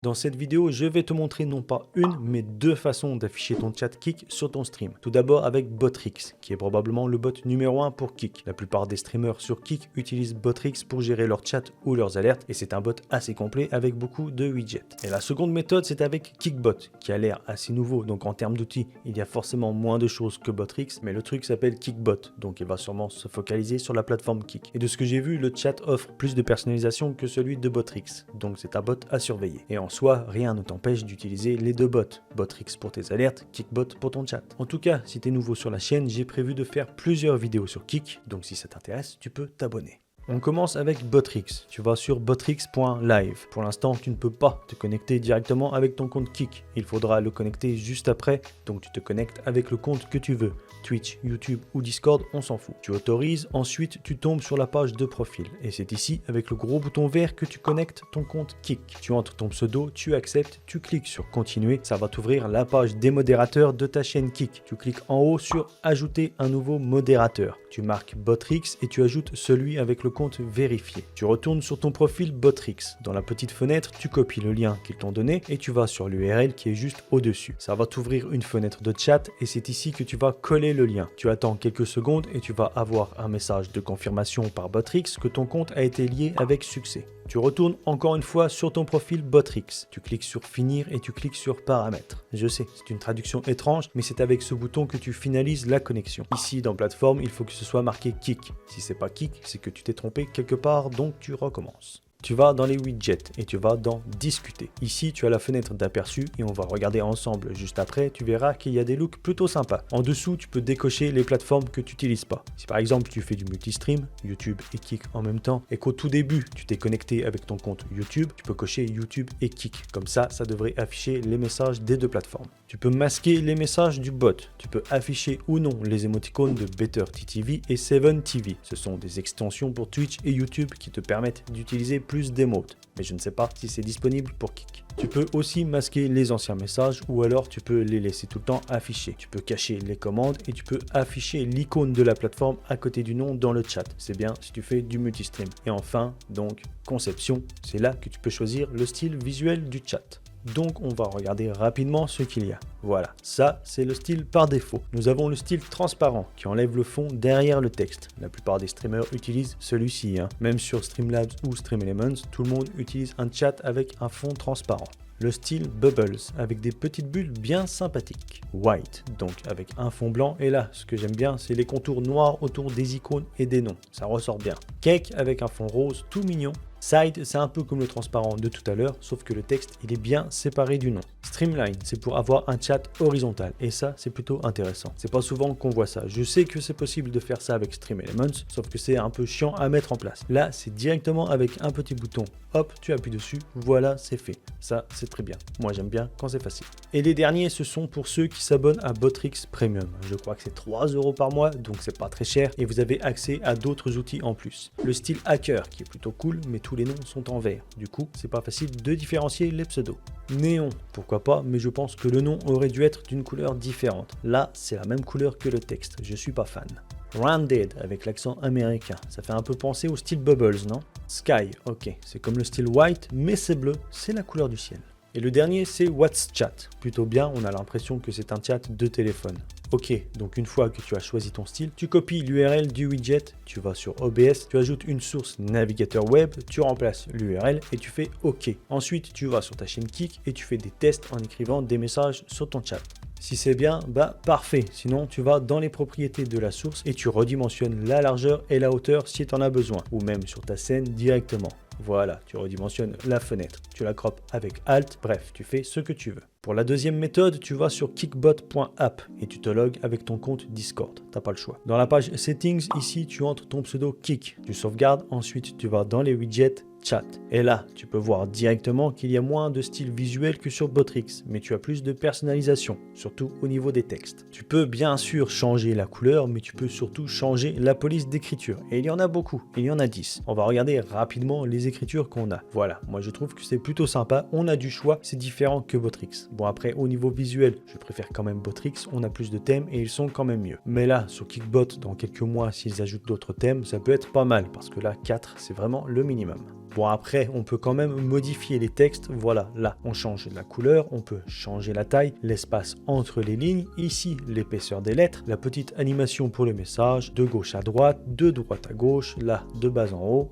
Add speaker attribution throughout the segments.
Speaker 1: Dans cette vidéo, je vais te montrer non pas une, mais deux façons d'afficher ton chat Kik sur ton stream. Tout d'abord avec Botrix, qui est probablement le bot numéro 1 pour Kik. La plupart des streamers sur Kik utilisent Botrix pour gérer leur chat ou leurs alertes, et c'est un bot assez complet avec beaucoup de widgets. Et la seconde méthode, c'est avec Kikbot, qui a l'air assez nouveau, donc en termes d'outils, il y a forcément moins de choses que Botrix, mais le truc s'appelle Kikbot, donc il va sûrement se focaliser sur la plateforme Kik. Et de ce que j'ai vu, le chat offre plus de personnalisation que celui de Botrix, donc c'est un bot à surveiller. Et en soi, rien ne t'empêche d'utiliser les deux bots, Botrix pour tes alertes, Kikbot pour ton chat. En tout cas, si tu es nouveau sur la chaîne, j'ai prévu de faire plusieurs vidéos sur Kik, donc si ça t'intéresse, tu peux t'abonner. On commence avec Botrix. Tu vas sur botrix.live. Pour l'instant, tu ne peux pas te connecter directement avec ton compte Kik. Il faudra le connecter juste après, donc tu te connectes avec le compte que tu veux. Twitch, YouTube ou Discord, on s'en fout. Tu autorises, ensuite tu tombes sur la page de profil. Et c'est ici, avec le gros bouton vert, que tu connectes ton compte Kik. Tu entres ton pseudo, tu acceptes, tu cliques sur continuer. Ça va t'ouvrir la page des modérateurs de ta chaîne Kik. Tu cliques en haut sur ajouter un nouveau modérateur. Tu marques Botrix et tu ajoutes celui avec le compte vérifié. Tu retournes sur ton profil Botrix. Dans la petite fenêtre, tu copies le lien qu'ils t'ont donné et tu vas sur l'URL qui est juste au-dessus. Ça va t'ouvrir une fenêtre de chat et c'est ici que tu vas coller le lien. Tu attends quelques secondes et tu vas avoir un message de confirmation par Botrix que ton compte a été lié avec succès. Tu retournes encore une fois sur ton profil Botrix. Tu cliques sur finir et tu cliques sur paramètres. Je sais, c'est une traduction étrange, mais c'est avec ce bouton que tu finalises la connexion. Ici, dans plateforme, il faut que ce soit marqué Kik. Si c'est pas Kik, c'est que tu t'es trompé quelque part, donc tu recommences. Tu vas dans les widgets et tu vas dans discuter. Ici, tu as la fenêtre d'aperçu et on va regarder ensemble juste après. Tu verras qu'il y a des looks plutôt sympas. En dessous, tu peux décocher les plateformes que tu n'utilises pas. Si par exemple, tu fais du multistream, YouTube et Kik en même temps, et qu'au tout début, tu t'es connecté avec ton compte YouTube, tu peux cocher YouTube et Kik. Comme ça devrait afficher les messages des deux plateformes. Tu peux masquer les messages du bot. Tu peux afficher ou non les émoticônes de BetterTTV et 7TV. Ce sont des extensions pour Twitch et YouTube qui te permettent d'utiliser plus d'émotes, mais je ne sais pas si c'est disponible pour Kik. Tu peux aussi masquer les anciens messages ou alors tu peux les laisser tout le temps affichés. Tu peux cacher les commandes et tu peux afficher l'icône de la plateforme à côté du nom dans le chat. C'est bien si tu fais du multistream. Et enfin, donc, conception, c'est là que tu peux choisir le style visuel du chat. Donc on va regarder rapidement ce qu'il y a. Voilà, ça c'est le style par défaut. Nous avons le style transparent qui enlève le fond derrière le texte. La plupart des streamers utilisent celui-ci. Même sur Streamlabs ou StreamElements, tout le monde utilise un chat avec un fond transparent. Le style Bubbles avec des petites bulles bien sympathiques. White, donc avec un fond blanc. Et là, ce que j'aime bien, c'est les contours noirs autour des icônes et des noms. Ça ressort bien. Cake avec un fond rose tout mignon. Side, c'est un peu comme le transparent de tout à l'heure, sauf que le texte, il est bien séparé du nom. Streamline, c'est pour avoir un chat horizontal, et ça, c'est plutôt intéressant. C'est pas souvent qu'on voit ça. Je sais que c'est possible de faire ça avec StreamElements, sauf que c'est un peu chiant à mettre en place. Là, c'est directement avec un petit bouton. Hop, tu appuies dessus, voilà, c'est fait. Ça, c'est très bien. Moi, j'aime bien quand c'est facile. Et les derniers, ce sont pour ceux qui s'abonnent à Botrix Premium. Je crois que c'est 3 € par mois, donc c'est pas très cher, et vous avez accès à d'autres outils en plus. Le style Hacker, qui est plutôt cool, mais tous les noms sont en vert. Du coup, c'est pas facile de différencier les pseudos. Néon, pourquoi pas, mais je pense que le nom aurait dû être d'une couleur différente. Là, c'est la même couleur que le texte, je suis pas fan. Rounded, avec l'accent américain, ça fait un peu penser au style Bubbles, non? Sky, ok, c'est comme le style White, mais c'est bleu, c'est la couleur du ciel. Et le dernier, c'est What's Chat. Plutôt bien, on a l'impression que c'est un chat de téléphone. Ok, donc une fois que tu as choisi ton style, tu copies l'URL du widget, tu vas sur OBS, tu ajoutes une source navigateur web, tu remplaces l'URL et tu fais OK. Ensuite, tu vas sur ta chaîne Kik et tu fais des tests en écrivant des messages sur ton chat. Si c'est bien, bah parfait. Sinon, tu vas dans les propriétés de la source et tu redimensionnes la largeur et la hauteur si tu en as besoin, ou même sur ta scène directement. Voilà, tu redimensionnes la fenêtre, tu la croppes avec Alt, bref, tu fais ce que tu veux. Pour la deuxième méthode, tu vas sur kikbot.app et tu te logs avec ton compte Discord, t'as pas le choix. Dans la page Settings, ici, tu entres ton pseudo Kik, tu sauvegardes, ensuite tu vas dans les widgets Chat. Et là, tu peux voir directement qu'il y a moins de style visuel que sur Botrix, mais tu as plus de personnalisation, surtout au niveau des textes. Tu peux bien sûr changer la couleur, mais tu peux surtout changer la police d'écriture. Et il y en a beaucoup, il y en a 10. On va regarder rapidement les écritures qu'on a. Voilà, moi je trouve que c'est plutôt sympa, on a du choix, c'est différent que Botrix. Bon après, au niveau visuel, je préfère quand même Botrix, on a plus de thèmes et ils sont quand même mieux. Mais là, sur Kikbot, dans quelques mois, s'ils ajoutent d'autres thèmes, ça peut être pas mal, parce que là, 4, c'est vraiment le minimum. Bon après, on peut quand même modifier les textes, voilà, là on change la couleur, on peut changer la taille, l'espace entre les lignes, ici l'épaisseur des lettres, la petite animation pour le message, de gauche à droite, de droite à gauche, là de bas en haut.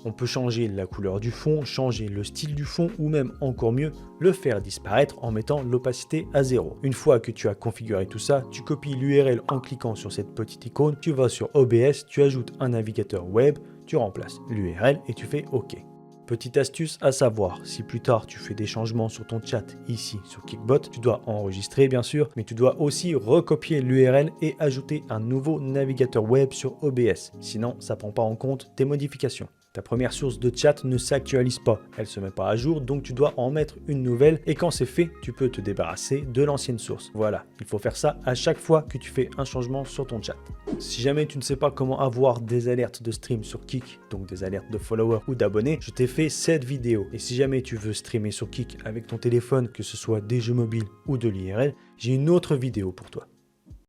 Speaker 1: On peut changer la couleur du fond, changer le style du fond ou même encore mieux, le faire disparaître en mettant l'opacité à 0. Une fois que tu as configuré tout ça, tu copies l'URL en cliquant sur cette petite icône, tu vas sur OBS, tu ajoutes un navigateur web, tu remplaces l'URL et tu fais OK. Petite astuce à savoir, si plus tard tu fais des changements sur ton chat ici sur Kickbot, tu dois enregistrer bien sûr, mais tu dois aussi recopier l'URL et ajouter un nouveau navigateur web sur OBS, sinon ça ne prend pas en compte tes modifications. Ta première source de chat ne s'actualise pas, elle ne se met pas à jour, donc tu dois en mettre une nouvelle et quand c'est fait, tu peux te débarrasser de l'ancienne source. Voilà, il faut faire ça à chaque fois que tu fais un changement sur ton chat. Si jamais tu ne sais pas comment avoir des alertes de stream sur Kick, donc des alertes de followers ou d'abonnés, je t'ai fait cette vidéo. Et si jamais tu veux streamer sur Kick avec ton téléphone, que ce soit des jeux mobiles ou de l'IRL, j'ai une autre vidéo pour toi.